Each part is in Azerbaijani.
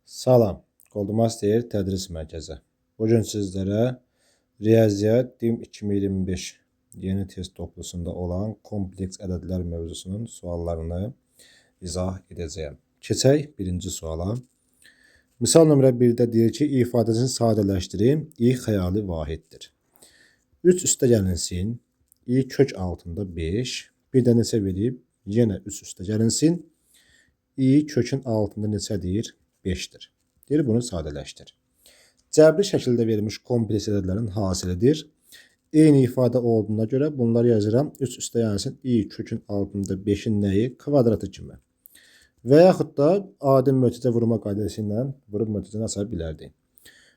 Salam, Goldmaster Tədris Mərkəzi. Bugün sizlərə Riyaziyyat DİM 2025 yeni test toplusunda olan kompleks ədədlər mövzusunun suallarını izah edəcəyəm. Keçək birinci suala. Misal nömrə 1-də deyir ki, ifadəsini sadələşdirin, i xəyali vahiddir. 3 üstəgəlinsin, i kök altında 5, bir də neçə verib, yenə 3 üstəgəlinsin, i kökün altında neçədir? 5'dir. Deyir, bunu sadələşdir. Cəbri şəkildə verilmiş kompleks ədədlərin hasilidir. Eyni ifadə olduğuna görə bunları yazıram. 3 üstəgəlsin i kökün altında 5'in nəyi? Kvadratı kimi. Və yaxud da adi mötərizə vurma qaydası ilə vurub mötərizəni aça bilərdik.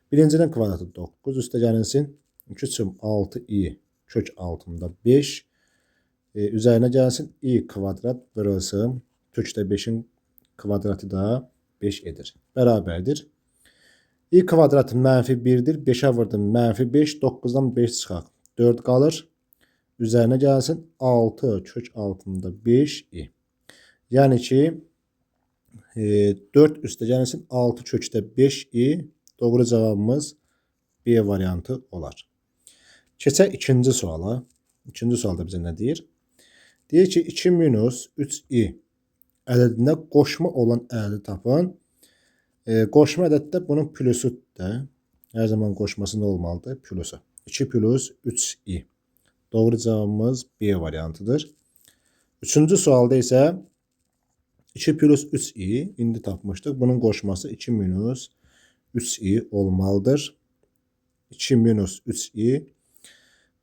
Birincinin kvadratı 9 üstəgəlinsin 2/6 i kök altında 5 üzərinə gəlsin i kvadrat vurulsun kökdə 5'in kvadratı da 5 edir. Bərabərdir. i kvadrat mənfi 1'dir. 5'ə vurdum mənfi 5. 9'dan 5 çıxaq. 4 qalır. Üzərinə gəlsin 6 kök altında 5 i. Yəni ki 4 üstəgəlsin 6 kökdə 5 i. Doğru cavabımız B variantı olar. Keçək ikinci suala. İkinci sualda bizə nə deyir? Deyir ki 2 minus 3 i ədədində qoşma olan ədədi tapın. Qoşma ədəddə bunun püsüdür. Hər zaman qoşması nə olmalıdır? Püsü. 2 plus 3 i. Doğru cavabımız B variantıdır. Üçüncü sualda isə 2 plus 3 i indi tapmışdıq. Bunun qoşması 2 minus 3 i olmalıdır. 2 minus 3 i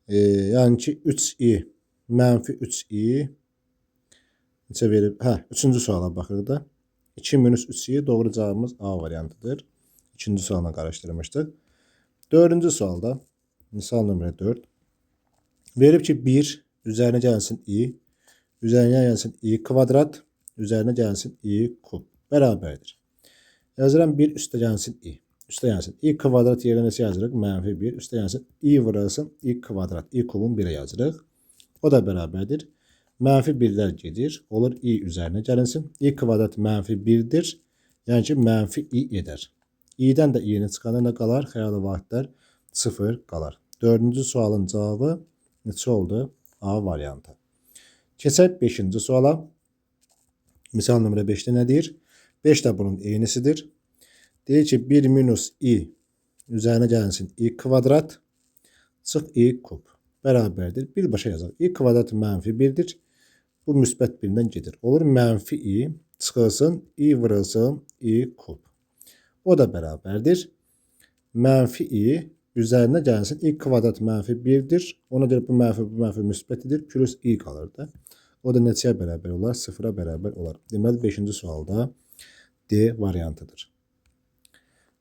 yəni ki 3 i mənfi 3 i neçə verib? Üçüncü suala baxırıq da. 2 minus 3 i doğru cavabımız A variantıdır. İkinci sualına qarışdırmışdıq. Dördüncü sualda misal nömrə 4 verib ki 1 üzərinə gəlsin i, üzərinə gəlsin i kvadrat, üzərinə gəlsin i kub bərabərdir. Yazıram 1 üstə gəlsin i. Üstə gəlsin i kvadrat yerinə neçə yazırıq? Mənfi 1. Üstə gəlsin i vurulsun i kvadrat. I kubun 1'ə yazırıq. O da bərabərdir. Mənfi 1'lər gedir. Olur i üzərinə gəlinsin. I kvadrat mənfi 1'dir. Yəni ki mənfi i edər. i'dən də i'ni çıxanda nə qalar? Xəyali vahidlər 0 qalar. Dördüncü sualın cavabı neçə oldu? A variantı. Keçək 5-ci suala. Misal nömrə 5'də nə deyir? 5 də bunun eynisidir. Deyir ki 1 minus i üzərinə gəlinsin i kvadrat çıx i kub bərabərdir. Birbaşa yazaq. i kvadrat mənfi 1'dir. Bu müsbət 1'dən gedir. Olur mənfi i çıxılsın i vurulsun i kub. O da bərabərdir. Mənfi i üzərinə gəlsin i kvadrat mənfi 1'dir. Ona görə bu mənfi müsbətidir. Plus i qalır da. O da neçəyə bərabər olar? 0'a bərabər olar. Deməli 5-ci sualda D variantıdır.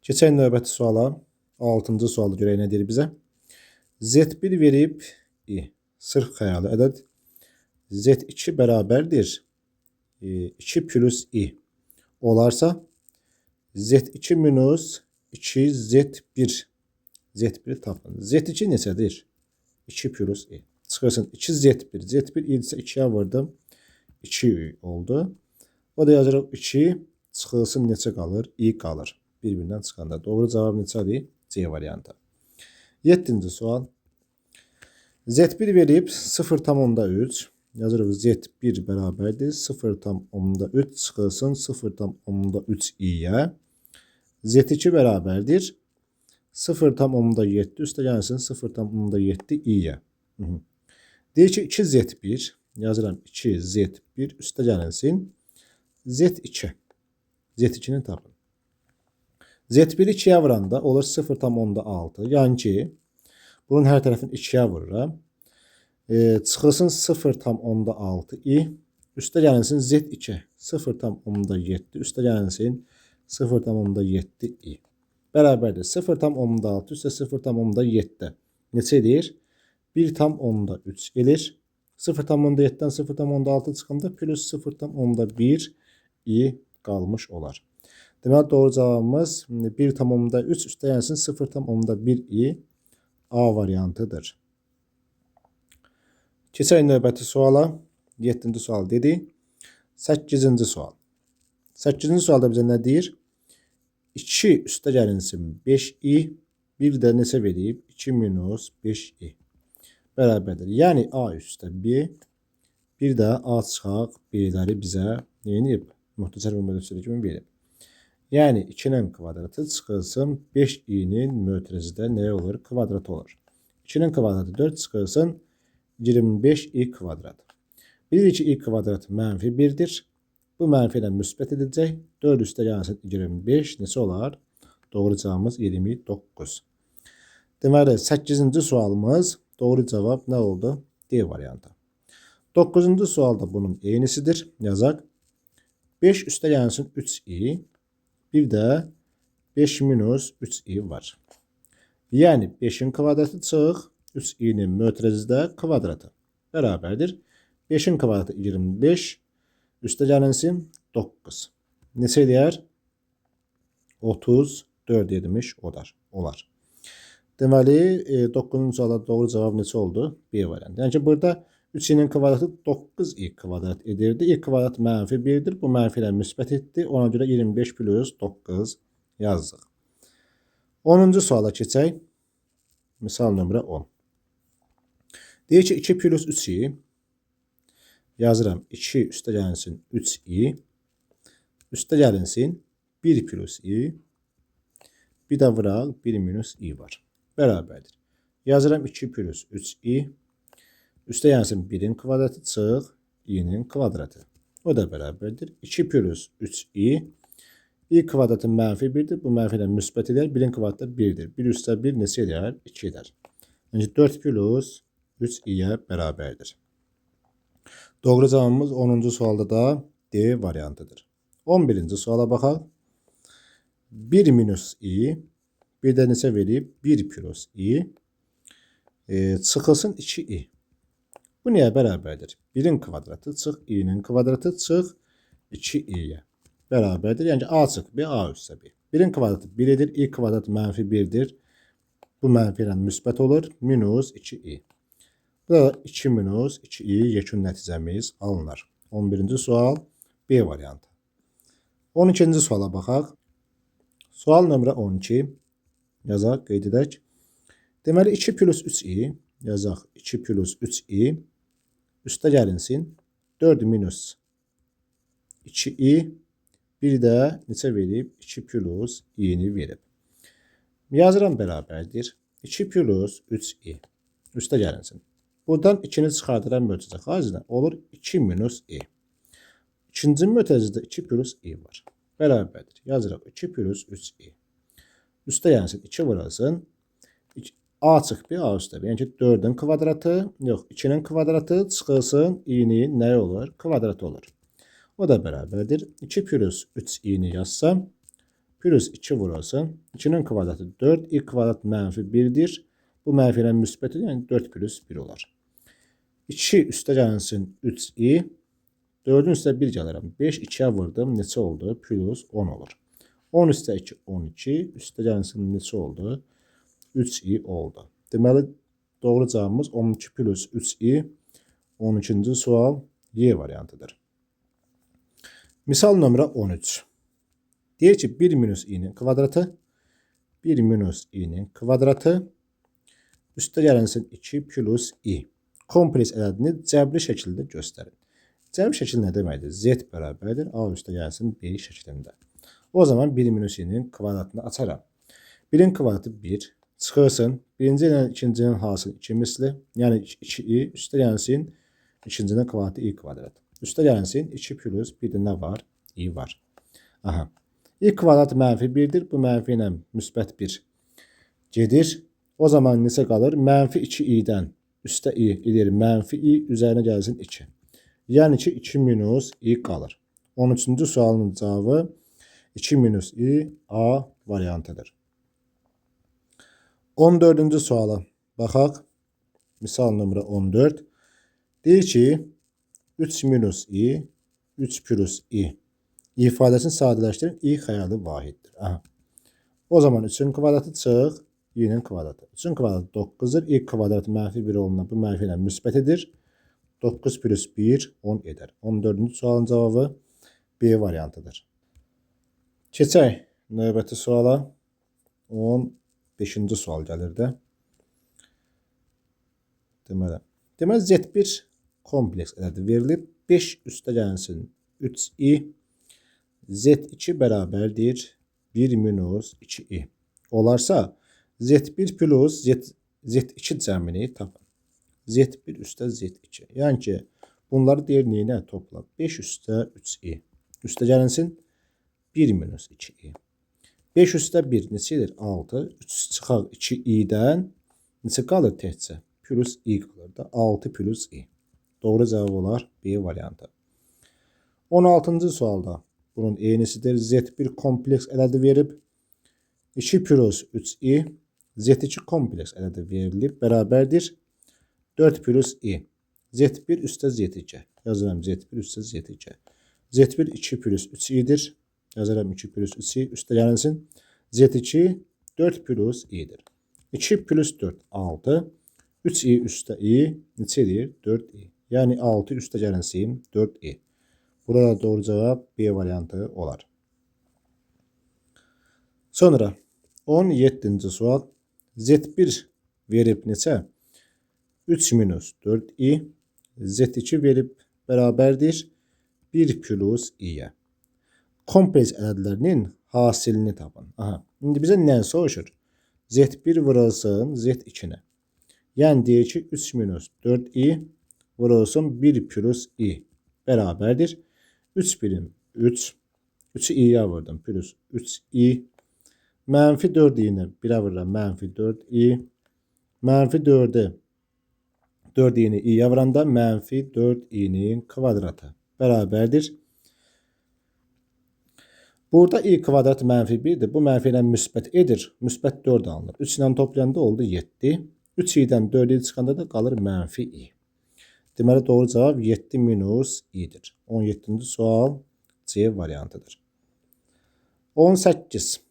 Keçək növbəti suala. 6-cı sualda görək nə deyir bizə? Z1 verib i. Sırf xəyali ədəd. Z2 bərabərdir 2 plus i olarsa Z2 minus 2 Z1 Z1 tapın. Z2 neçədir? 2 plus i. Çıxırsın 2 Z1. Z1 idisə 2'yə vurdım. 2 oldu. O da yazırıq 2 çıxılsın neçə qalır? i qalır. Bir-birindən çıxanda. Doğru cavab neçədir? C variantı. 7-ci sual. Z1 verib 0,3 yazırıq Z1 bərabərdir 0,3 çıxılsın 0,3 i-yə. Z2 bərabərdir 0,7 üstə gəlsin 0,7 i-yə. Deyir ki 2 Z1 yazıram 2 Z1 üstə gəlinsin Z2. Z2'ni tapın. Z1'i 2'yə vuranda olur 0,6. Yəni ki bunun hər tərəfini 2'yə vururam. Çıxılsın 0,6 i. Üstə gəlinsin Z2. 0,7 üstə gəlinsin 0,7 i. Bərabərdir. 0,6 üstə 0,7. Neçə edir? 1,3 edir. 0,7'dən 0,6 çıxanda plus 0,1 i qalmış olar. Deməli doğru cavabımız 1,3 üstə gəlsin 0,1 i A variantıdır. Keçək növbəti suala. 7-ci sual dedi. 8-ci sual. 8-ci sualda bizə nə deyir? 2 üstə gəlinsin 5i, bir də neçə verib? 2 minus 5i bərabərdir. Yəni a üstə b, bir də a çıxaq b'ləri bizə neyinib? Müxtəsər bölmə üstədə kimi verib. Yəni 2'nin kvadratı çıxılsın 5i'nin mötərizədə nə olur? Kvadratı olur. 2'nin kvadratı 4 çıxılsın 25i kvadrat. Bilirik ki i kvadrat mənfi 1'dir. Bu mənfi ilə müsbət edəcək. 4 üstə gəlsin 25 neçə olar? Doğru cavabımız 29. Deməli 8-ci sualımız doğru cavab nə oldu? D variantı. 9-cu sualda bunun eynisidir. Yazaq. 5 üstə gəlsin 3i, bir də 5 minus 3i var. Yəni 5'in kvadratı çıx, 3i'nin mötərizədə kvadratı bərabərdir. 5'in kvadratı 25, üstə gəlinsin 9. Neçə eləyər? 34 edilmiş olar. Deməli 9-cu sualda doğru cavab neçə oldu? B variantı. Yəni ki burada 3i'nin kvadratı 9i kvadrat edirdi. i kvadrat mənfi 1'dir. Bu mənfi ilə müsbət etdi. Ona görə 25 plus 9 yazdıq. 10-cu suala keçək. Misal nömrə 10. Deyir ki 2 plus 3i yazıram. 2 üstə gəlinsin 3i, üstə gəlinsin 1 plus i, bir də vuraq 1 minus i var. Bərabərdir. Yazıram 2 plus 3i, üstə gəlsin 1'in kvadratı çıx, i'nin kvadratı. O da bərabərdir. 2 plus 3i, i kvadratı mənfi 1'dir. Bu mənfi ilə müsbət edər. 1'in kvadratı 1'dir. 1 üstə 1 neçə edər? 2 edər. Yəni 4 plus 3i'yə bərabərdir. Doğru cavabımız 10-cu sualda da D variantıdır. 11-ci suala baxaq. 1 minus i, bir də neçə verib? 1 plus i, çıxılsın 2i. Bu nəyə bərabərdir? 1'in kvadratı çıx, i'nin kvadratı çıx, 2i'yə bərabərdir. Yəni a çıx b, a üstə b. 1'in kvadratı 1 edir, i kvadrat mənfi 1'dir. Bu mənfi ilə müsbət olur, minus 2i. Bu da 2 minus 2i yekun nəticəmiz alınır. 11-ci sual B variantı. 12-ci suala baxaq. Sual nömrə 12. Yazaq, qeyd edək. Deməli 2 plus 3i yazaq. 2 plus 3i üstə gəlinsin 4 minus 2i, bir də neçə verib? 2 plus i'ni verib. Yazıram bərabərdir. 2 plus 3i üstə gəlinsin. Buradan 2'ni çıxardıran mötərizə xaricində olur 2 minus i. İkinci mötərizədə 2 plus i var. Bərabərdir. Yazırıq 2 plus 3i. Üstə gəlsin 2 vurulsun. A çıx b, a üstə b. Yəni ki 4'ün kvadratı, yox 2'nin kvadratı çıxılsın i'nin nə olur? Kvadratı olur. O da bərabərdir. 2 plus 3i'ni yazsam, plus 2 vurulsun. 2'nin kvadratı 4, i kvadrat mənfi 1'dir. Bu mənfi ilə müsbət edir, yəni 4 plus 1 olar. 2 üstə gəlinsin 3i, 4'ün üstə 1 gəlirəm. 5, 2'yə vurdum, neçə oldu? Plus 10 olur. 10 üstə 2, 12, üstə gəlinsin neçə oldu? 3i oldu. Deməli, doğru cavabımız 12 plus 3i, 12-ci sual Y variantıdır. Misal nömrə 13. Deyir ki 1 minus i'nin kvadratı, 1 minus i'nin kvadratı, üstə gəlinsin 2 plus i. Kompleks ədədini cəbri şəkildə göstərin. Cəbri şəkil nə deməkdir? Z bərabərdir. A üstə gəlsin B şəklində. O zaman 1 minus i'nin kvadratını açaram. 1'in kvadratı 1 çıxırsın. Birinci ilə ikincinin hasılı 2 misli. Yəni 2i üstə gəlsin. İkincinin kvadratı i kvadrat. Üstə gəlsin 2 plus bir də nə var? I var. Aha. I kvadrat mənfi 1'dir. Bu mənfi ilə müsbət 1 gedir. O zaman neçə qalır? Mənfi 2i'dən üstə i edir. Mənfi i üzərinə gəlsin 2. Yəni ki 2 minus i qalır. 13-cü sualın cavabı 2 minus i A variantıdır. 14-cü suala baxaq. Misal nömrə 14. Deyir ki 3 minus i, 3 plus i ifadəsini sadələşdirin. I xəyali vahiddir. Aha. O zaman 3'ün kvadratı çıx, i'nin kvadratı. 3'ün kvadratı 9'dur. I kvadratı mənfi 1 olduğundan bu mənfi ilə müsbət edir. 9 plus 1 10 edər. 14-cü sualın cavabı B variantıdır. Keçək növbəti suala 15-ci sual gəlir də. Deməli Z1 kompleks ədədi verilib 5 üstəgəlsin 3i Z2 bərabərdir 1 minus 2i. Olarsa Z1 plus Z2 cəmini tapın. Z1 üstə Z2. Yəni ki, bunları deyir neyinə topla? 5 üstə 3i. Üstəgəlinsin 1 minus 2i. 5 üstə 1 neçədir? 6. 3 çıxaq 2i'dən neçə qalır təkcə? Plus i qalır da. 6 plus i. Doğru cavab olar B variantı. 16-cı sualda bunun eynisidir. Z1 kompleks ədədi verib 2 plus 3i Z2 kompleks ədədi verilib bərabərdir 4 plus i. Z1 üstə Z2. Yazıram Z1 üstə Z2. Z1 2 plus 3i'dir. Yazıram 2 plus 3i. Üstə gəlinsin. Z2 4 plus i'dir. 2 plus 4 6. 3i üstə i neçədir? 4i. Yəni 6 üstə gəlinsin 4i. Burada doğru cavab B variantı olar. Sonra 17-ci sual. Z1 verib neçə? 3 minus 4i. Z2 verib bərabərdir 1 plus i'yə. Kompleks ədədlərinin hasilini tapın. Aha. İndi bizə nə soruşur? Z1 vurulsun Z2-nə. Yəni deyir ki 3 minus 4i vurulsun 1 plus i bərabərdir. 3 birim 3. 3'ü i'yə vurdum. Plus 3i. Mənfi 4 i'ni 1'ə vururam. Mənfi 4i. Mənfi 4'ü 4 i'ni i'yə vuranda mənfi 4 i'nin kvadratı bərabərdir. Burada i kvadrat mənfi 1'dir. Bu mənfi ilə müsbət edir. Müsbət 4 alınır. 3 ilə toplayanda oldu 7. 3 i'dən 4 i çıxanda da qalır mənfi i. Deməli doğru cavab 7 minus i'dir. 17-ci sual C variantıdır. 18.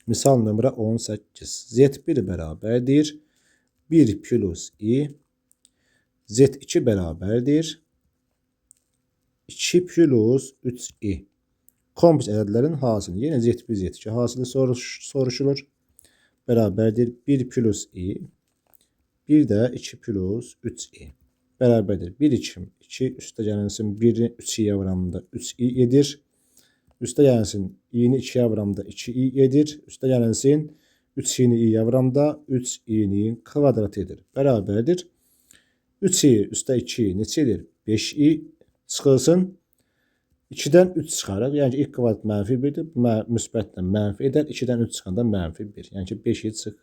Misal nömrə 18. Z1 bərabərdir 1 plus i. Z2 bərabərdir 2 plus 3i. Kompleks ədədlərin hasili. Yenə Z1, Z2 hasili soruşulur. Bərabərdir 1 plus i. Bir də 2 plus 3i. Bərabərdir 1, 2, 2. Üstə gəlinsin 1'i 3i'yə vuramda 3i edir. Üstə gəlinsin i'ni 2'yə vuramda 2i edir. Üstə gəlinsin 3i'ni i'yə vuramda 3i'nin kvadratı edir. Bərabərdir 3i üstə 2 neçədir? 5i çıxılsın. 2'dən 3 çıxarıq. Yəni ki ilk kvadrat mənfi 1'dir. Müsbətlə mənfi edər. 2'dən 3 çıxanda mənfi 1. Yəni ki 5i çıx.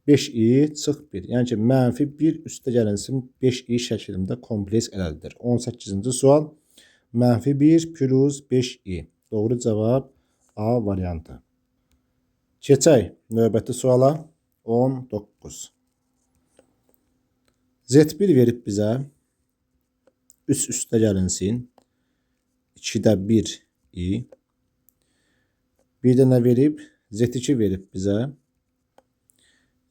5i çıx 1. Yəni ki mənfi 1 üstə gəlinsin 5i şəklində kompleks ədədidir. 18-ci sual mənfi 1 plus 5i. Doğru cavab A variantı. Keçək növbəti suala 19. Z1 verib bizə 3 üstə gəlinsin 2'də 1 i. Bir də nə verib? Z2 verib bizə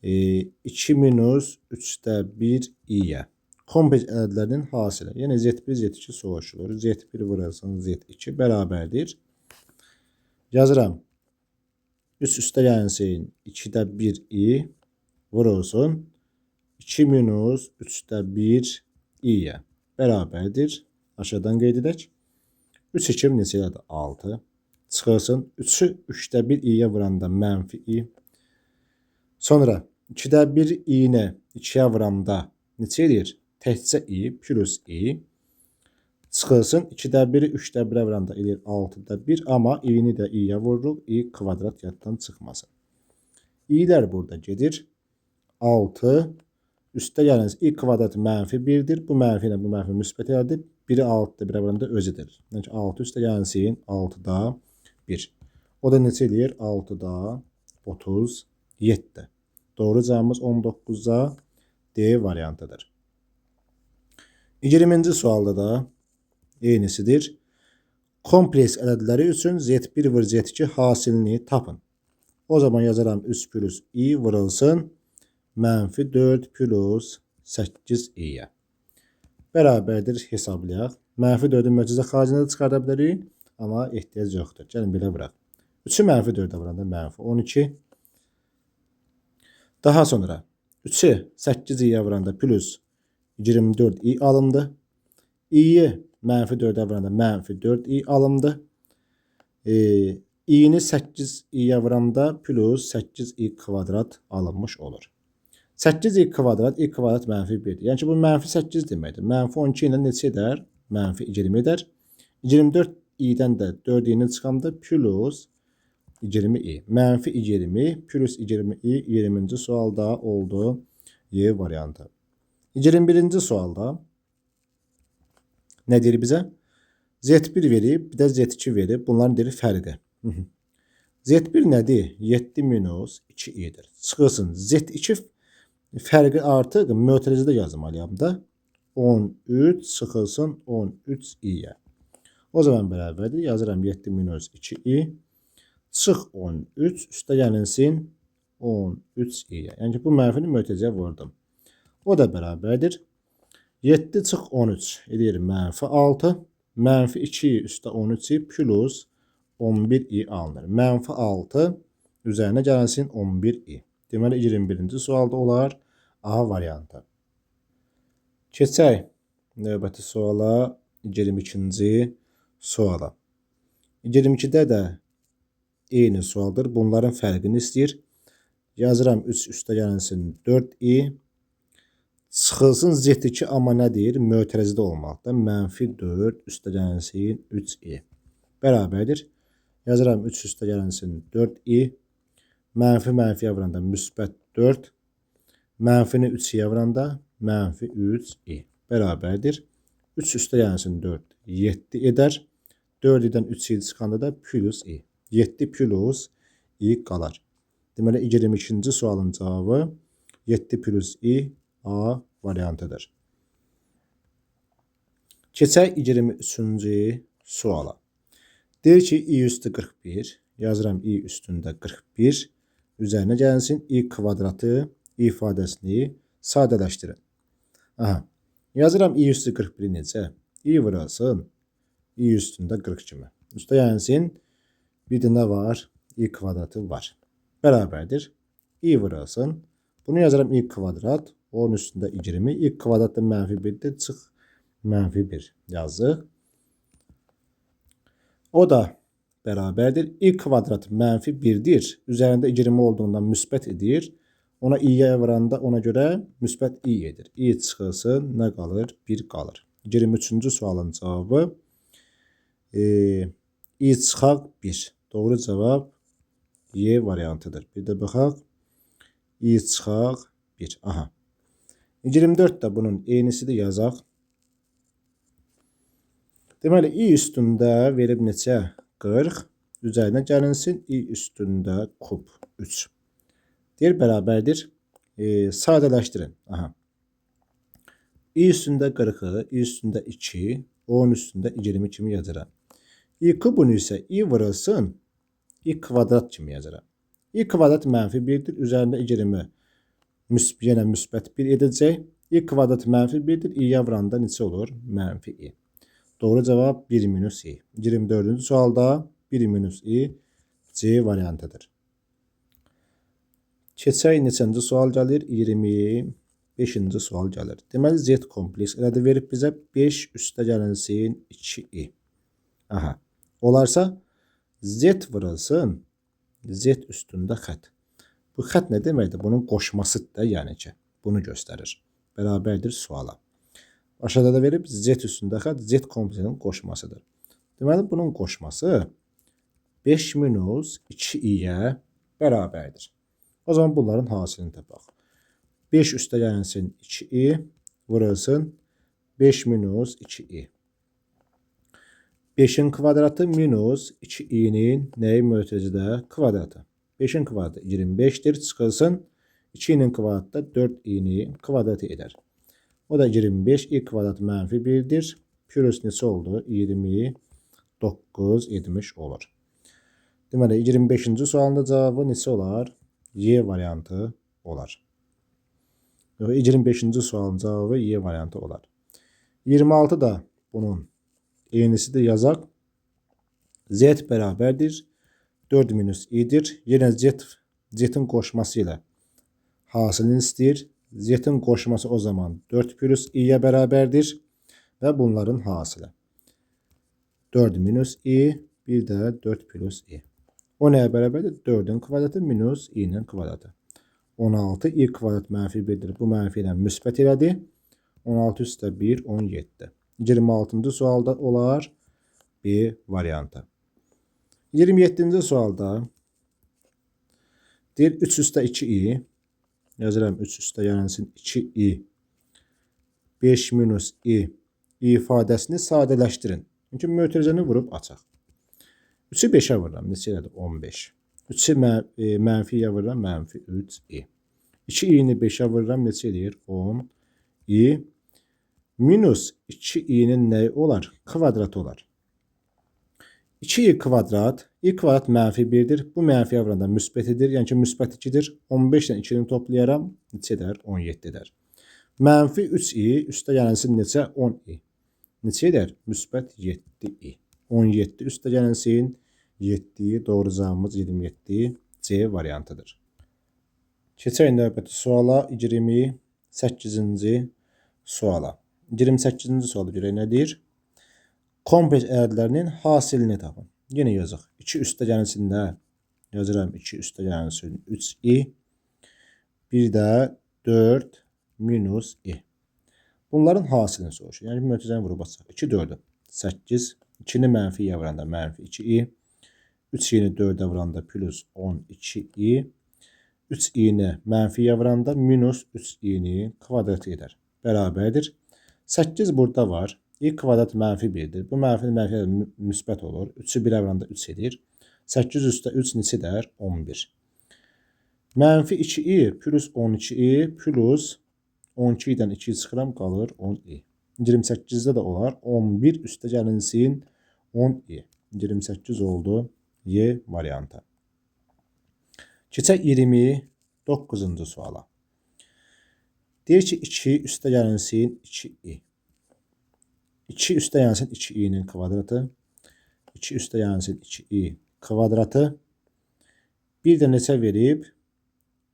2 minus 3'də 1 i'yə. Kompleks ədədlərinin hasili. Yəni Z1, Z2 soruşulur. Z1 vurulsun Z2 bərabərdir. Yazıram. 3 üstə gəlinsin 2'də 1 i vurulsun 2 minus 3'də 1 i'yə. Bərabərdir. Aşağıdan qeyd edək. 3 2 neçədir? 6. Çıxılsın. 3'ü 3'də 1 i'yə vuranda mənfi i. Sonra 2'də 1 i'ni 2'yə vuramda neçə edir? Təkcə i plus i. Çıxılsın. 2'də 1'i 3'də 1'ə vuranda edir 6'da 1. Amma i'ni də i'yə vururuq. I kvadrat yaddan çıxmasın. i'lər burada gedir. 6. Üstə gəliniz i kvadrat mənfi 1'dir. Bu mənfi ilə bu mənfi müsbət edib. 1'i 6'da 1'ə vuranda özüdür. Yəni ki 6 üstə gəlinsin 6'da 1. O da neçə edir? 6'da 37. Doğru cavabımız 19'da D variantıdır. 20-ci sualda da eynisidir. Kompleks ədədləri üçün Z1 vur Z2 hasilini tapın. O zaman yazaram 3 plus i vurulsun mənfi 4 plus 8 i'yə. Bərabərdir hesablayaq. Mənfi 4'ün möcüzə xaricində çıxarda bilərik. amma ehtiyac yoxdur. Gəlin belə bıraq. 3'ü mənfi 4'ə vuranda mənfi 12. Daha sonra 3'ü 8 i'yə vuranda plus 24 i alındı. i'yi mənfi 4'ə vuranda mənfi 4 i alındı. i'ni 8 i'yə vuranda plus 8 i kvadrat alınmış olur. 8 i kvadrat mənfi 1'dir. Yəni ki bu mənfi 8 deməkdir. Mənfi 12 ilə neçə edər? Mənfi 20 edər. 24 i'dən də 4 i'ni çıxanda plus 20 i. Mənfi 20 plus 20 i 20-ci sualda oldu Y variantı. 21-ci sualda nə deyir bizə? Z1 verib, bir də Z2 verib. Bunların deyir fərqi. Z1 nədir? 7 minus 2 i'dir. Çıxılsın. Z2 fərqi artıq mötərizədə yazmalıyam da. 13 çıxılsın 13 i'yə. O zaman bərabərdir. Yazıram 7 minus 2 i. Çıx 13 üstə gəlinsin 13 i'yə. Yəni ki bu mənfini mötərizəyə vurdum. O da bərabərdir. 7 çıx 13 edir mənfi 6. Mənfi 2 üstə 13 plus 11 i alınır. Mənfi 6 üzərinə gəlinsin 11 i. Deməli 21-ci sualda olar A variantı. Keçək növbəti suala, 22-ci suala. 22-də də eyni sualdır. Bunların fərqini istəyir. Yazıram 3 üstə gəlinsin 4 i. Çıxılsın Z2 amma nə deyir? Mötərizədə olmalıdır. Mənfi 4 üstə gəlinsin 3 i. Bərabərdir. Yazıram 3 üstə gəlinsin 4 i. Mənfi mənfiyə vuranda müsbət 4. Mənfini 3'yə vuranda mənfi 3 i. Bərabərdir. 3 üstə gəlinsin 4. 7 edər. 4'dən 3 i çıxanda da plus i. 7 plus i qalar. Deməli 22-ci sualın cavabı 7 plus i A variantıdır. Keçək 23-cü suala. Deyir ki i üstü 41. Yazıram i üstündə 41. Üzərinə gəlinsin i kvadratı ifadəsini sadələşdirin. Aha. Yazıram i üstü 41 necə? i vurasın i üstündə 40 kimi. Üstə gəlinsin bir də nə var? i kvadratı var. Bərabərdir. i vurasın. Bunu yazıram i kvadrat. Onun üstündə 20. i kvadratda mənfi 1'dir. Çıx mənfi 1 yazıq. O da bərabərdir. i kvadrat mənfi 1'dir. Üzərində 20 olduğundan müsbət edir. Ona i'yə vuranda ona görə müsbət i edir. i çıxılsın nə qalır? 1 qalır. 23-cü sualın cavabı i çıxaq 1. Doğru cavab Y variantıdır. Bir də baxaq. i çıxaq 1. Aha. 24 də bunun eynisidir yazaq. Deməli i üstündə verib neçə? 40. Üzərinə gəlinsin i üstündə kub 3. Deyir bərabərdir. Sadələşdirin. Aha. i üstündə 40'ı, i üstündə 2, onun üstündə 20 kimi yazıram. i kubunu isə i vurulsun i kvadrat kimi yazıram. i kvadrat mənfi 1'dir. Üzərində 20 yenə müsbət 1 edəcək. i kvadrat mənfi 1'dir. i'yə vuranda neçə olur? Mənfi i. Doğru cavab 1 minus i. 24-cü sualda 1 minus i C variantıdır. Keçək neçənci sual gəlir? 25-ci sual gəlir. Deməli Z kompleks elədi verib bizə 5 üstə gəlinsin 2i. Aha. Olarsa Z vurulsun Z üstündə xət. Bu xət nə deməkdir? Bunun qoşmasıdır da, yəni ki, bunu göstərir. Bərabərdir suala. Aşağıda da verib Z üstündə xət Z kompleksinin qoşmasıdır. Deməli bunun qoşması 5 minus 2i'yə bərabərdir. O zaman bunların hasilini tapaq. 5 üstə gəlinsin 2i vurulsun 5 minus 2i. 5'in kvadratı minus 2i'nin nəyi mötərizədə? Kvadratı. 5'in kvadratı 25'dir. Çıxılsın 2'nin kvadratı 4i'nin kvadratı eder. O da 25. i kvadrat mənfi 1'dir. Plus neçə oldu? 29 etmiş olur. Deməli 25-ci sualın cavabı neçə olar? Y variantı olar. 25-ci sualın cavabı Y variantı olar. 26 da bunun eynisidir yazaq. Z bərabərdir 4 minus i'dir. Yenə z'in qoşması ilə hasilini istəyir. Z'in qoşması o zaman 4 plus i'yə bərabərdir və bunların hasili 4 minus i, bir də 4 plus i. O nəyə bərabərdir? 4'ün kvadratı minus i'nin kvadratı. 16 i kvadrat mənfi 1'dir. Bu mənfi ilə müsbət elədi. 16 üstə 1, 17. 26-cı sualda olar B variantı. 27-ci sualda deyir 3 üstə 2i, yazıram 3 üstə yansın 2i, 5 minus i ifadəsini sadələşdirin. Çünki mötərizəni vurub açaq. 3'ü 5'ə vururam. Neçə elədi? 15. 3'ü mənfiyə vururam. Mənfi 3i. 2i'ni 5'ə vururam. Neçə eləyir? 10i. Minus 2i'nin nəyi olar? Kvadratı olar. 2i kvadrat. i kvadrat mənfi 1'dir. Bu mənfiyə vuranda müsbətidir. Yəni ki, müsbət 2'dir. 15 ilə 2'ni toplayaram. Neçə edər? 17 edər. Mənfi 3i üstə gələnsin neçə? 10i. Neçə edər? Müsbət 7i. 17 üstə gələnsin 7, doğru cavabımız 27 C variantıdır. Keçək növbəti suala 28-ci suala. 28-ci suala görə nədir? Kompleks ədədlərinin hasilini tapın. Yenə yazıq. 2 üstə gələsində yazıram 2 üstə gələnsin 3i, bir də 4 minus i. Bunların hasilini soruşur. Yəni mötərizəni vurub açaq. 2 4'ü 8, 2'ni mənfiyə vuranda mənfi 2i, 3i'ni 4'ə vuranda plus 12i, 3i'ni mənfiyə vuranda minus 3i'ni kvadratı edər. Bərabərdir. 8 burada var. i kvadrat mənfi 1'dir. Bu mənfiyə müsbət olur. 3'ü 1'ə vuranda 3 edir. 8 üstə 3 neçə edər? 11. Mənfi 2i plus 12i plus 12'dən 2'yi çıxıram, qalır 10i. 28'də də olar. 11 üstə gəlinsin 10i. 28 oldu Y variantı. Keçək 29-cu suala. Deyir ki, 2 üstə gəlinsin 2i. 2 üstə gəlinsin 2i'nin kvadratı. 2 üstə gəlinsin 2i kvadratı. Bir də neçə verib?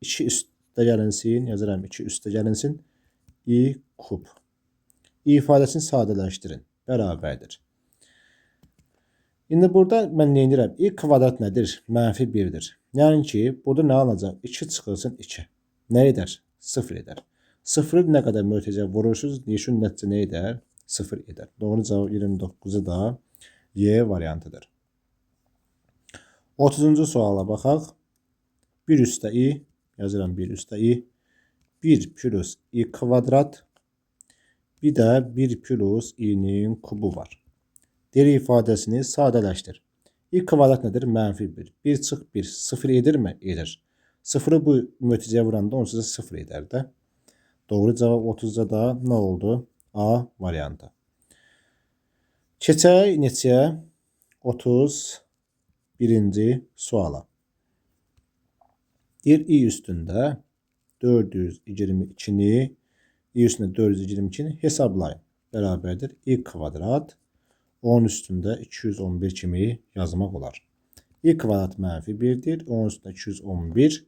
2 üstə gəlinsin, yazıram 2 üstə gəlinsin i kub. i ifadəsini sadələşdirin. Bərabərdir. İndi burada mən nə edirəm? i kvadrat nədir? Mənfi 1'dir. Yəni ki, burada nə alacaq? 2 çıxılsın 2. Nə edər? 0 edər. 0'ı nə qədər mötərizəyə vurursunuz, neşun nəticə nə edər? 0 edər. Doğru cavab 29'u da Y variantıdır. 30-cu suala baxaq. 1 üstə i, yazıram 1 üstə i, 1 plus i kvadrat, bir də 1 plus i'nin kubu var. Deri ifadəsini sadələşdir. i kvadrat nədir? Mənfi 1. 1 çıx 1. 0 edirmi? Edir. 0'ı bu mötərizəyə vuranda onsuz da 0 edər də. Doğru cavab 30'da da nə oldu? A variantı. Keçək neçəyə? 31-ci suala. Bir i üstündə 422'ni, i üstündə 422'ni hesablayın. Bərabərdir. i kvadrat 10 üstündə 211 kimi yazmaq olar. i kvadrat mənfi 1'dir. 10 üstündə 211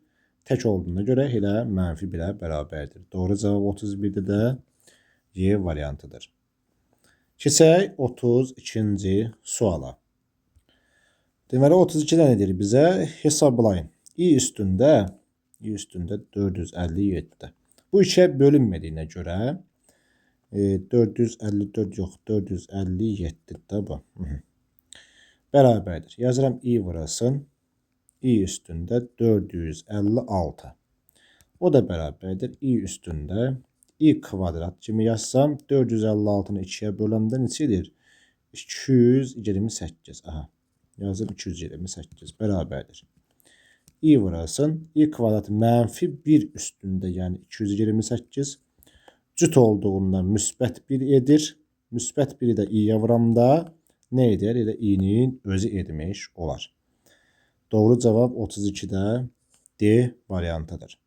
tək olduğuna görə elə mənfi 1'ə bərabərdir. Doğru cavab 31'də də Y variantıdır. Keçək 32-ci suala. Deməli 32'də nə deyir bizə? Hesablayın. i üstündə 457'də. Bu 2'ye bölünmədiyinə görə 454 yox, 457'də bu. Bərabərdir. Yazıram i vurasın. i üstündə 456. O da bərabərdir. i üstündə i kvadrat kimi yazsam 456'nı 2'ye böləndə neçə edir? 228. Aha. Yazdım 228. Bərabərdir. i vurasın. i kvadrat mənfi 1 üstündə, yəni 228 cüt olduğundan müsbət 1 edir. Müsbət 1'i də i'yə vuramda nə edir? Elə i'nin özü etmiş olar. Doğru cavab 32'də D variantıdır.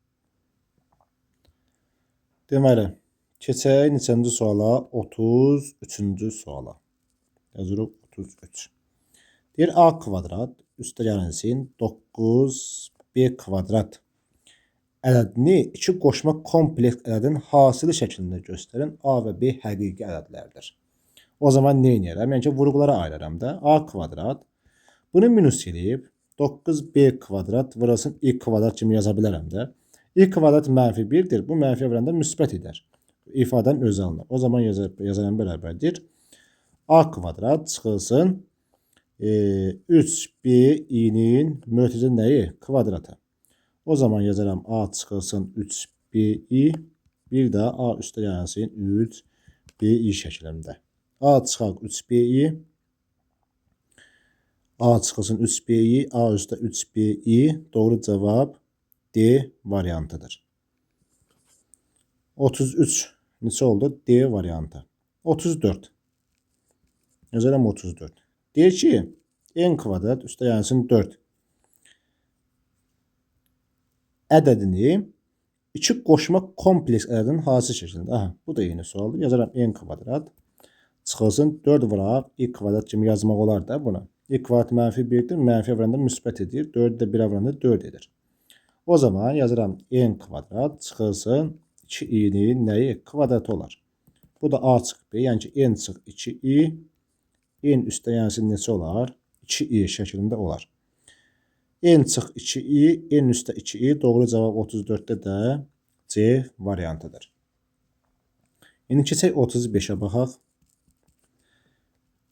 Deməli, keçək neçənci suala? 33-cü suala. Yazırıq 33. Deyir a kvadrat üstə gəlinsin 9b kvadrat ədədini iki qoşma kompleks ədədin hasili şəklində göstərən a və b həqiqi ədədlərdir. O zaman nə edirəm? Yəni ki, vurğulara ayıraram da. A kvadrat. Bunu minus edib 9b kvadrat vurasın i kvadrat kimi yaza bilərəm də. I kvadrat mənfi 1'dir. Bu mənfi vuranda müsbət edər. İfadanın özü alınır. O zaman yazaram bərabərdir. A kvadrat çıxılsın 3b-nin mötərizə nəyi? Kvadratı. O zaman yazaram a çıxılsın 3b-i bir də a üstə gəlsin 3b-i şəklində. A çıxaq 3b-i a çıxılsın 3b-i a üstə 3b-i doğru cavab D variantıdır. 33 neçə oldu? D variantı. 34. Yazaram 34. Deyir ki, n kvadrat üstə gəlsin 4 ədədini iki qoşma kompleks ədədin hasili şəklində. Aha, bu da yeni sualdır. Yazaram n kvadrat çıxılsın 4 vuraq i kvadrat kimi yazmaq olar da buna. I kvadrat mənfi 1'dir. Mənfi vuranda müsbət edir. 4'ü də 1'ə vuranda 4 edir. O zaman yazaram n kvadrat çıxılsın 2i'nin nəyi? Kvadratı olar. Bu da a çıx b. Yəni ki, n çıx 2i n üstə gəlsin neçə olar? 2i şəklində olar. N çıx 2i n üstə 2i doğru cavab 34'də də C variantıdır. İndi keçək 35'ə baxaq.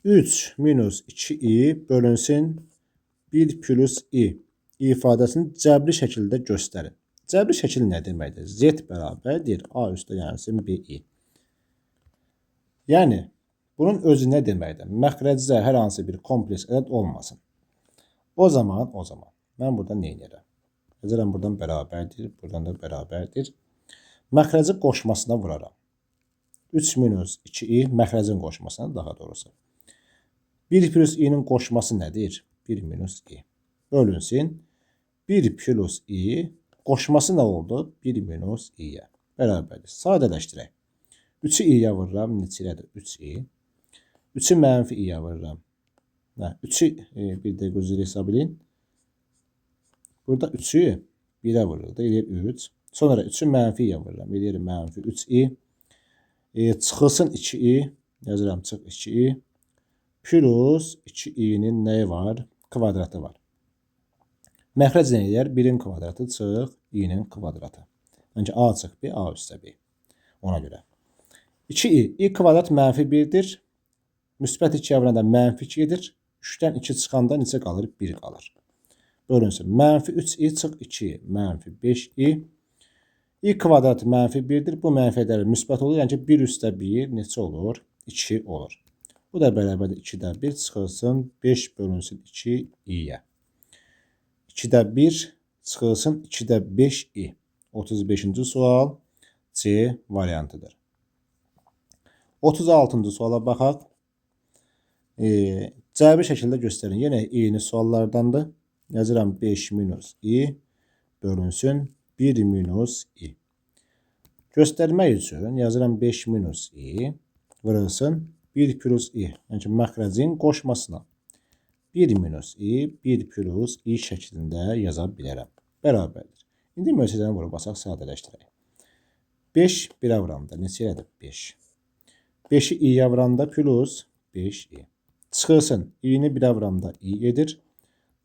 3 minus 2i bölünsün 1 plus i ifadəsini cəbri şəkildə göstərin. Cəbri şəkil nə deməkdir? Z bərabərdir a üstə gəlsin bi. Yəni, bunun özü nə deməkdir? Məxrəcdə hər hansı bir kompleks ədəd olmasın. O zaman mən burada nə edirəm? Yazaram buradan bərabərdir, buradan da bərabərdir. Məxrəci qoşmasına vuraram. 3 minus 2i məxrəcin qoşmasına daha doğrusu. 1 plus i'nin qoşması nədir? 1 minus i. Bölünsün 1 plus i qoşması nə oldu? 1 minus i'yə. Bərabərdir. Sadələşdirək. 3'ü i'yə vururam. Neçədir? 3i. 3'ü mənfi i'yə vururam. 3'ü bir də gözləri hesab edin. Burada 3'ü 1'ə vurur da. Eləyir 3. Sonra 3'ü mənfi i'yə vururam. Eləyir mənfi 3i. Çıxılsın 2i. Yazıram çıx 2i. Plus 2i'nin nəyi var? Kvadratı var. Məxrəc nə edir? 1'in kvadratı çıx i'nin kvadratı. Yəni a çıx b, a üstə b. Ona görə. 2i. i kvadrat mənfi 1'dir. Müsbət 2'yə vuranda mənfi 2 edir. 3'dən 2 çıxanda neçə qalır? 1 qalır. Bölünsün. Mənfi 3i çıx 2i. Mənfi 5i. i kvadrat mənfi 1'dir. Bu mənfi ədədir. Müsbət olur. Yəni ki 1 üstə 1 neçə olur? 2 olur. Bu da bərabərdir 2'də 1 çıxılsın 5 bölünsün 2 i'yə. 2'də 1 çıxılsın 2'də 5 i. 35-ci sual C variantıdır. 36-cı suala baxaq. Cəbri şəkildə göstərin. Yenə eyni suallardandır. Yazıram 5 minus i bölünsün 1 minus i. Göstərmək üçün yazıram 5 minus i vurulsun 1 plus i. Yəni ki, məxrəcin qoşmasına 1 minus i, 1 plus i şəklində yaza bilərəm. Bərabərdir. İndi mötərizəni vurub basaq, sadələşdirək. 5 1'ə vuranda neçə edir? 5. 5'i i'yə vuranda plus 5i. Çıxılsın. i'ni 1'ə vuranda i edir.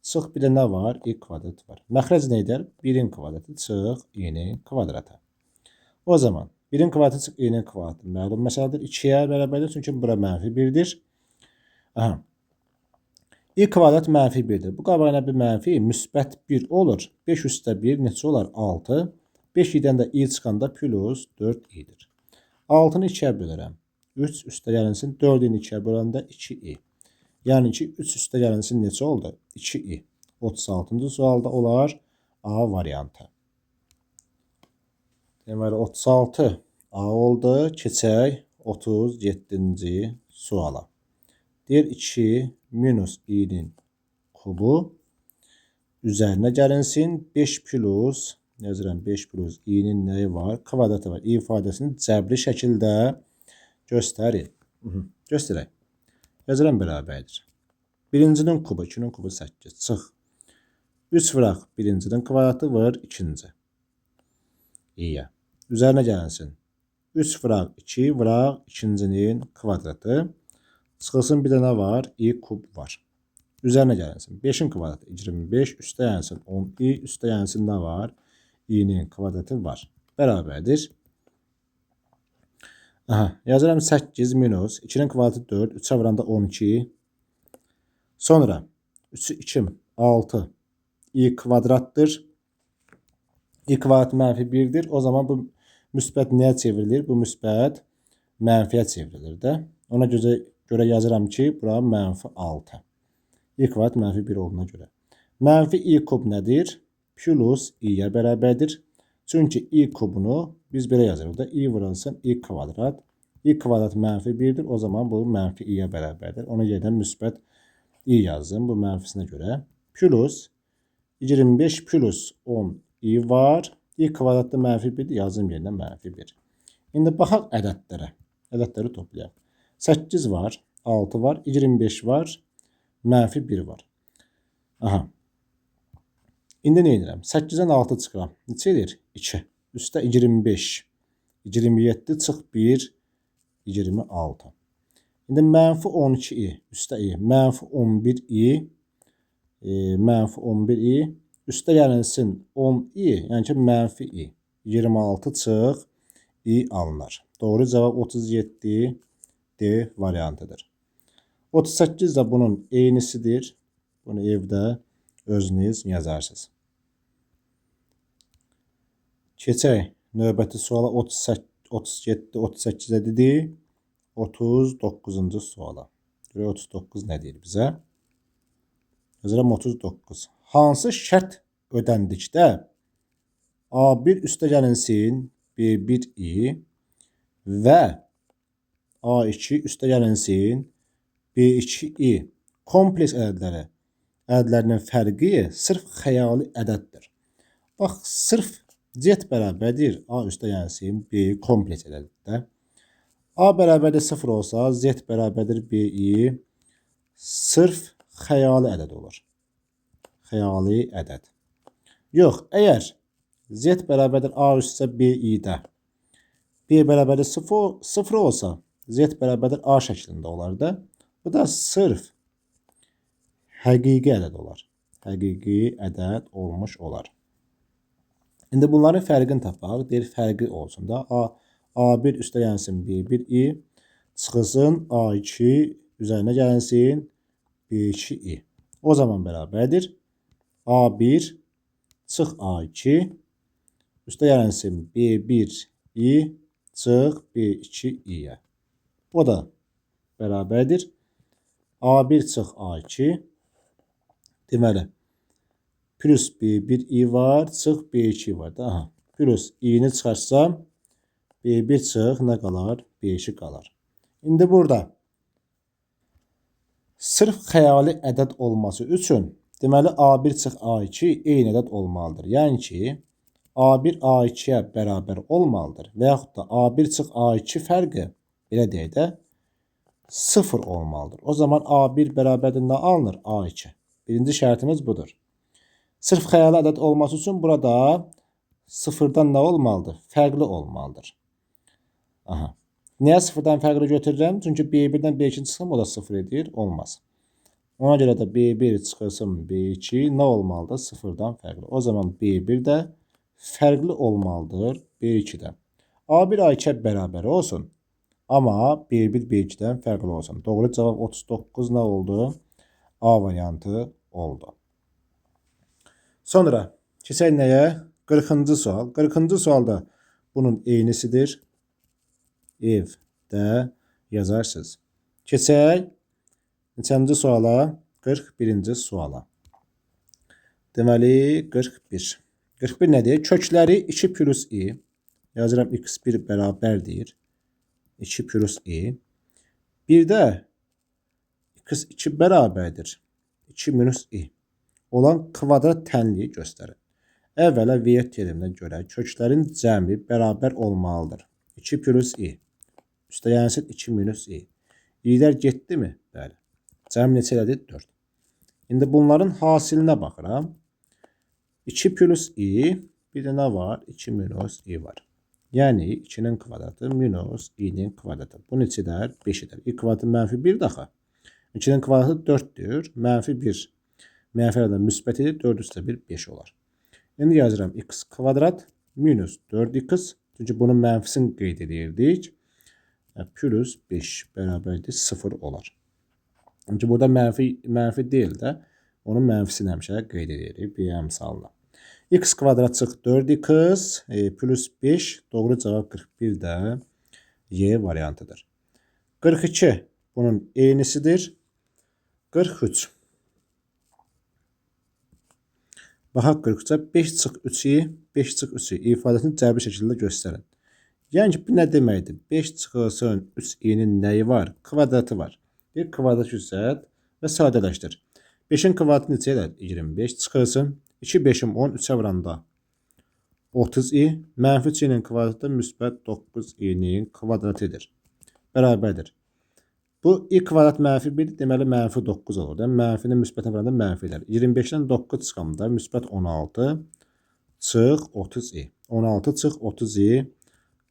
Çıx bir də nə var? i kvadrat var. Məxrəc nə edir? 1'in kvadratı çıx i'nin kvadratı. O zaman 1'in kvadratı çıx i'nin kvadratı məlum məsələdir. 2'yə bərabərdir. Çünki bura mənfi 1'dir. Aha. i kvadrat mənfi 1'dir. Bu qabağına bir mənfi müsbət 1 olur. 5 üstə 1 neçə olar? 6. 5 i'dən də i çıxanda plus 4 i'dir. 6'nı 2'yə bölürəm. 3 üstə gəlinsin 4'ün 2'yə böləndə 2i. Yəni ki 3 üstə gəlinsin neçə oldu? 2i. 36-cı sualda olar A variantı. Deməli 36 A oldu. Keçək 37-ci suala. Deyir 2 minus i'nin kubu üzərinə gəlinsin 5 plus yazıram 5 plus i'nin nəyi var? Kvadratı var. i ifadəsini cəbri şəkildə göstərin. Göstərək. Yazıram bərabərdir. Birincinin kubu, 2'nin kubu 8. Çıx. 3 vıraq birincinin kvadratı var, ikinci. İyi. Üzerine gəlsin. 3 vıraq 2 vıraq ikincinin kvadratı. Çıxılsın bir de nə var? I kub var. Üzerine gəlsin. 5'in kvadratı 25, üstə gəlsin 10i, üstə gəlsin nə var? İ'nin kvadratı var. Bərabərdir. Aha, yazıram 8 minus 2'nin kvadratı 4, 3'e vuranda 12. Sonra 3'ü 2, 6. I kvadrattır. I kvadrat mənfi 1'dir. O zaman bu müsbət nəyə çevrilir? Bu müsbət mənfiyə çevrilir də. Ona görə yazıram ki, bura mənfi 6. I kvadrat mənfi 1 olduğuna görə. Mənfi I kub nədir? Plus i'yə bərabərdir. Çünki I kubunu biz belə yazırıq da. I vurulsun I kvadrat. I kvadrat mənfi 1'dir. O zaman bu mənfi i'yə bərabərdir. Ona görə müsbət i yazdım bu mənfisinə görə. Plus 25 plus 10 i var. I kvadratda mənfi 1'dir. Yazım yerinə mənfi 1. İndi baxaq ədədlərə. Ədədləri toplayaq. 8 var. 6 var. 25 var. Mənfi 1 var. Aha. İndi nə edirəm? 8'dən 6 çıxıram. Neçə edir? 2. Üstə 25. 27 çıx 1. 26. İndi mənfi 12i. Üstə i. Mənfi 11i. Mənfi 11i. Üstə gələnsin 10i. Yəni ki, mənfi i. 26 çıx i alınır. Doğru cavab 37 D variantıdır. 38 de bunun eynisidir. Bunu evdə özünüz yazarsınız. Keçək növbəti suala 37, 38'e dedi. 39-cu suala. 39 nə deyir bizə? Yazıram 39. Hansı şərt ödəndikdə A1 üstə gəlinsin B1i və A2 üstə gəlinsin B2i kompleks ədədlərinin fərqi sırf xəyali ədəddir. Bax, sırf Z bərabərdir A üstə gəlsin B kompleks ədəddir. A bərabərdir 0 olsa Z bərabərdir BI sırf xəyali ədəd olur. Xəyali ədəd. Yox, əgər Z bərabərdir A üstə BI-də B bərabərdir 0 olsa Z bərabərdir A şəklində olar da. Bu da sırf həqiqi ədəd olar. Həqiqi ədəd olmuş olar. İndi bunların fərqini tapaq. Deyir, fərqi olsun da. A1 üstə gəlsin B1i. Çıxılsın A2 üzərinə gəlsin B2i. O zaman bərabərdir. A1 çıx A2 üstə gəlsin B1i çıx B2i'yə. O da bərabərdir. A1 çıx A2 deməli plus B1i var, çıx B2 var da. Aha. Plus i'ni çıxarsam B1 çıx nə qalar? B2 qalar. İndi burada sırf xəyali ədəd olması üçün deməli A1 çıx A2 eyni ədəd olmalıdır. Yəni ki, A1 A2'yə bərabər olmalıdır və yaxud da A1 çıx A2 fərqi belə deyək də 0 olmalıdır. O zaman A1 bərabərdir nə alınır? A2. Birinci şərtimiz budur. Sırf xəyali ədəd olması üçün burada 0'dan nə olmalıdır? Fərqli olmalıdır. Aha. Niyə 0'dan fərqli götürürəm? Çünki B1'dən B2 çıxsam o da 0 edir. Olmaz. Ona görə də B1 çıxırsın B2 nə olmalıdır? 0'dan fərqli. O zaman B1 də fərqli olmalıdır B2'dən. A1 A2'yə bərabər olsun. Amma B1 B2'dən fərqli olsun. Doğru cavab 39 nə oldu? A variantı oldu. Sonra keçək nəyə? 40-cı sual. 40-cı sualda bunun eynisidir. Evdə yazarsınız. Keçək neçənci suala? 41-ci suala. Deməli 41. 41 nədir? Kökləri 2 plus i. Yazıram x1 bərabərdir 2 plus i. Bir də x2 bərabərdir 2 minus i olan kvadrat tənliyi göstərir. Əvvəla V teoreminə görə köklərin cəmi bərabər olmalıdır. 2 plus i. Üstə gəlsin 2 minus i. i'lər getdi mi? Bəli. Cəmi neçə elədi? 4. İndi bunların hasilinə baxıram. 2 plus i, bir də nə var? 2 minus i var. Yəni 2'nin kvadratı minus i'nin kvadratı. Bu neçədir? 5 edir. i kvadratı mənfi 1 daha. 2'nin kvadratı 4'dür. Mənfi 1. Mənfi əldə müsbət edir. 4 üstə 1 5 olar. İndi yazıram x kvadrat minus 4x. Çünki bunun mənfisini qeyd edirdik. Plus 5 bərabərdir 0 olar. Çünki burada mənfi deyil də onun mənfisini həmişə qeyd edirik bir əmsalına. X kvadrat çıx 4x plus 5 doğru cavab 41 də Y variantıdır. 42 bunun eynisidir. 43. Baxaq 43'ə 5 çıx 3'i 5 çıx 3'i ifadəsini cəbri şəkildə göstərin. Yəni ki, bu nə deməkdir? 5 çıxılsın 3i'nin nəyi var? Kvadratı var. Bir kvadrat yüzət və sadələşdir. 5'in kvadratı neçə edər? 25 çıxılsın. 2 5'im 10 3'ə vuranda 30i mənfi 3'nin kvadratı müsbət 9i'nin kvadratıdır. Bərabərdir. Bu i kvadrat mənfi 1 deməli mənfi 9 olur. Yəni mənfini müsbətə vuranda mənfi edər. 25'dən 9 çıxanda müsbət 16 çıx 30i. 16 çıx 30i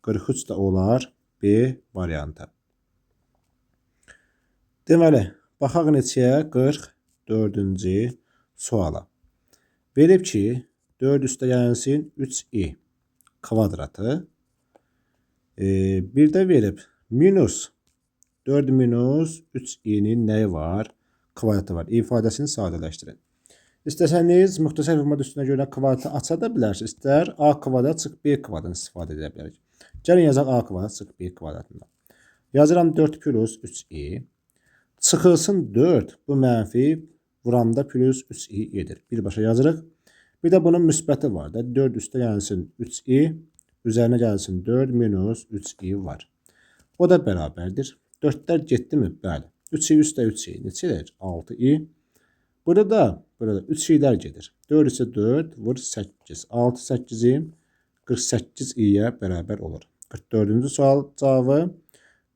43 də olar B variantı. Deməli, baxaq neçəyə? 44-cü suala. Verib ki, 4 üstə gəlsin 3i kvadratı. Bir də verib minus 4 minus 3i'nin nəyi var? Kvadratı var. İfadəsini sadələşdirin. İstəsəniz müxtəsər format üstünə görə kvadratı aça da bilərsiniz. İstər a kvadrat çıx b kvadratını istifadə edə bilərik. Gəlin yazaq a kvadrat çıx b kvadratından. Yazıram 4 plus 3i. Çıxılsın 4. Bu mənfi vuranda plus 3i edir. Birbaşa yazırıq. Bir də bunun müsbəti var da. 4 üstə gəlsin 3i. Üzərinə gəlsin 4 minus 3i var. O da bərabərdir. 4'lər getdi mi? Bəli. 3i üstə 3i. Neçədir? 6i. Burada 3i'lər gedir. 4 isə 4 vur 8. 6 8'i 48i'yə bərabər olur. 44-cü sual cavabı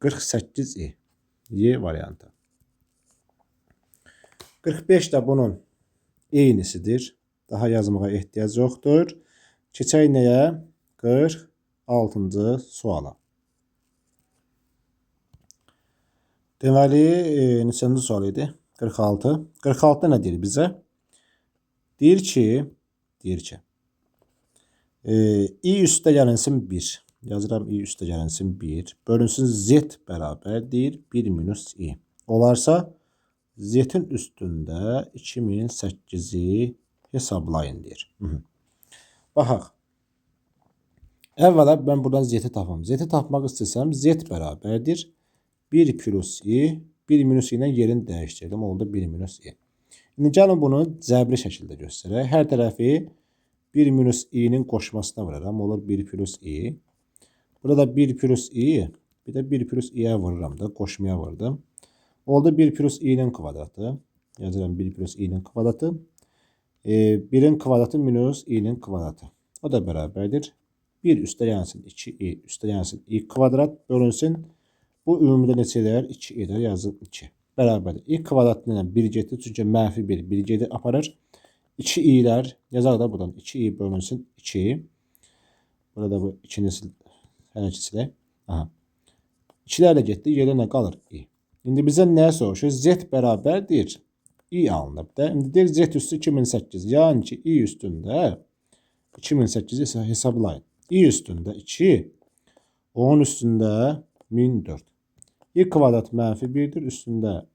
48i. Y variantı. 45 də bunun eynisidir. Daha yazmağa ehtiyac yoxdur. Keçək nəyə? 46-cı suala. Deməli, neçənci sual idi? 46. 46'da nə deyir bizə? Deyir ki, i üstə gəlinsin 1. Yazıram i üstə gəlinsin 1. Bölünsün z bərabərdir 1 minus i. Olarsa z'in üstündə 2008'i hesablayın deyir. Baxaq. Əvvəla mən buradan z'yi tapam. Z'yi tapmaq istəsəm z bərabərdir 1 plus i, 1 minus i ilə yerini dəyişdirdim. Oldu 1 minus i. İndi gəlin bunu cəbri şəkildə göstərək. Hər tərəfi 1 minus i'nin qoşmasına vururam. Olur 1 plus i. Burada 1 plus i, bir də 1 plus i'yə vururam da. Qoşmaya vurdum. Oldu 1 plus i'nin kvadratı. Yazıram 1 plus i'nin kvadratı. 1'in kvadratı minus i'nin kvadratı. O da bərabərdir. 1 üstə gəlsin 2i, üstə gəlsin i kvadrat bölünsün. Bu ümumidə neçə edər? 2 edər. Yazın 2. Bərabərdir. i kvadratı ilə 1 getdi. Çünki mənfi 1 gedi aparır. 2 i'lər yazaq da buradan. 2i bölünsün 2. Burada bu 2'ni hələ keçirək. 2'lərlə getdi. Yerinə qalır i. İndi bizə nə soruşur? Z bərabərdir. i alınıb da. İndi deyir z üstü 2008. Yəni ki, i üstündə 2008'i hesablayın. i üstündə 2, onun üstündə 1004. i kvadrat mənfi 1'dir. Üstündə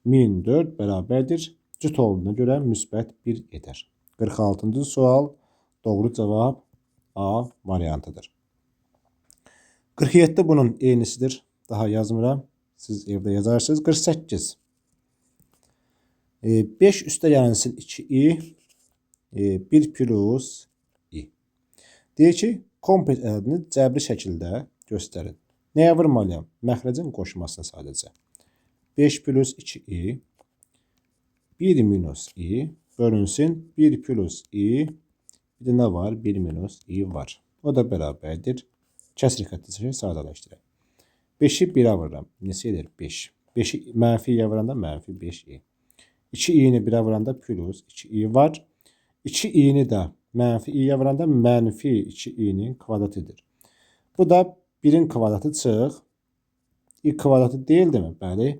1004 bərabərdir. Cüt olduğuna görə müsbət 1 edər. 46-cı sual doğru cavab A variantıdır. 47 bunun eynisidir. Daha yazmıram. Siz evdə yazarsınız. 48. 5 üstə gəlsin 2i 1 plus i. Deyir ki, komplet ədədini cəbri şəkildə göstərin. Nəyə vurmalıyam? Məxrəcin qoşmasına sadəcə. 5 plus 2i 1 minus i bölünsün 1 plus i, bir də nə var? 1 minus i var. O da bərabərdir. Kəsr xətti sadələşdirək. 5'i 1'ə vururam. Neçə edir? 5. 5'i mənfiyə vuranda mənfi 5i. 2 i'ni 1'ə vuranda plus 2 i var. 2 i'ni də mənfi i'yə vuranda mənfi 2 i'nin kvadratıdır. Bu da 1'in kvadratı çıx. I kvadratı deyildimi? Bəli.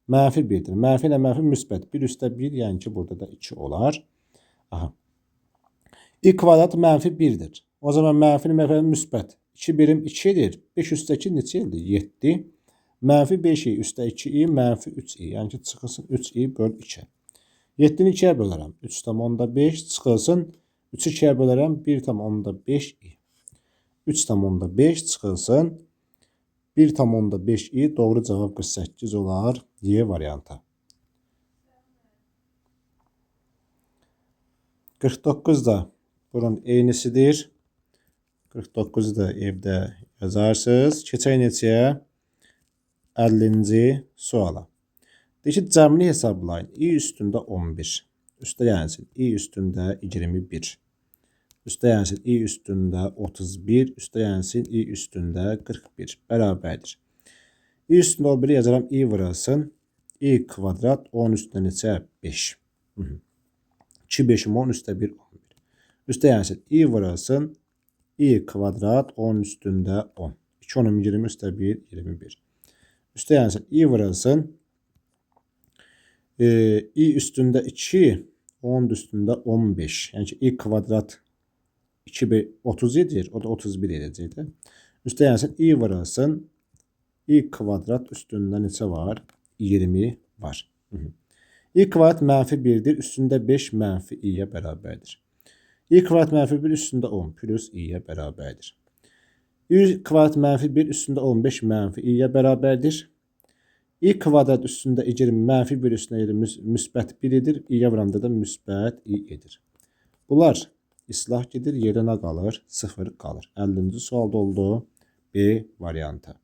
Mənfi 1'dir. Mənfi ilə mənfi müsbət. 1 üstə 1, yəni ki, burada da 2 olar. Aha. I kvadrat mənfi 1'dir. O zaman mənfi ilə müsbət. 2 birim 2'dir. 5 üstə 2 neçə eldir? 7. Mənfi 5i üstə 2i mənfi 3i. Yəni ki, çıxılsın 3i böl 2. 7'ni 2'yə bölərəm. 3/5 çıxılsın. 3'ü 2'yə bölərəm. 1/5i. 3/5 çıxılsın. 1/5i doğru cavab 48 olar. Y variantı. 49 da bunun eynisidir. 49'u da evdə yazarsınız. Keçək neçəyə? 50-ci suala. Deyir ki, cəmini hesablayın. i üstündə 11. Üstə yensin. i üstündə 21. Üstə yensin. i üstündə 31. Üstə yensin. i üstündə 41. Bərabərdir. i üstündə 11'i yazaram. i vurasın. i kvadrat 10 üstündə neçə? 5. 2 5'im 10 üstə 1 11. Üstə yensin. i vurasın. i kvadrat 10 üstündə 10. 2 10'um 20 üstə 1 21. Üstə yensin. i vurasın. i üstündə 2 10 üstündə 15. Yəni ki, i kvadrat 2 37'dir. O da 31 edəcəkdir. Üstə yensin. i vurasın. i kvadrat üstündə neçə var? 20 var. i kvadrat mənfi 1'dir. Üstündə 5 mənfi i'yə bərabərdir. i kvadrat mənfi 1 üstündə 10 plus i'yə bərabərdir. i kvadrat mənfi 1 üstündə 15 mənfi i'yə bərabərdir. i kvadrat üstündə 20 mənfi 1 üstündə 20 müsbət 1'dir. i'yə vuranda da müsbət i edir. Bunlar islah gedir. Yerə nə qalır? 0 qalır. 50-ci sualda oldu. B variantı.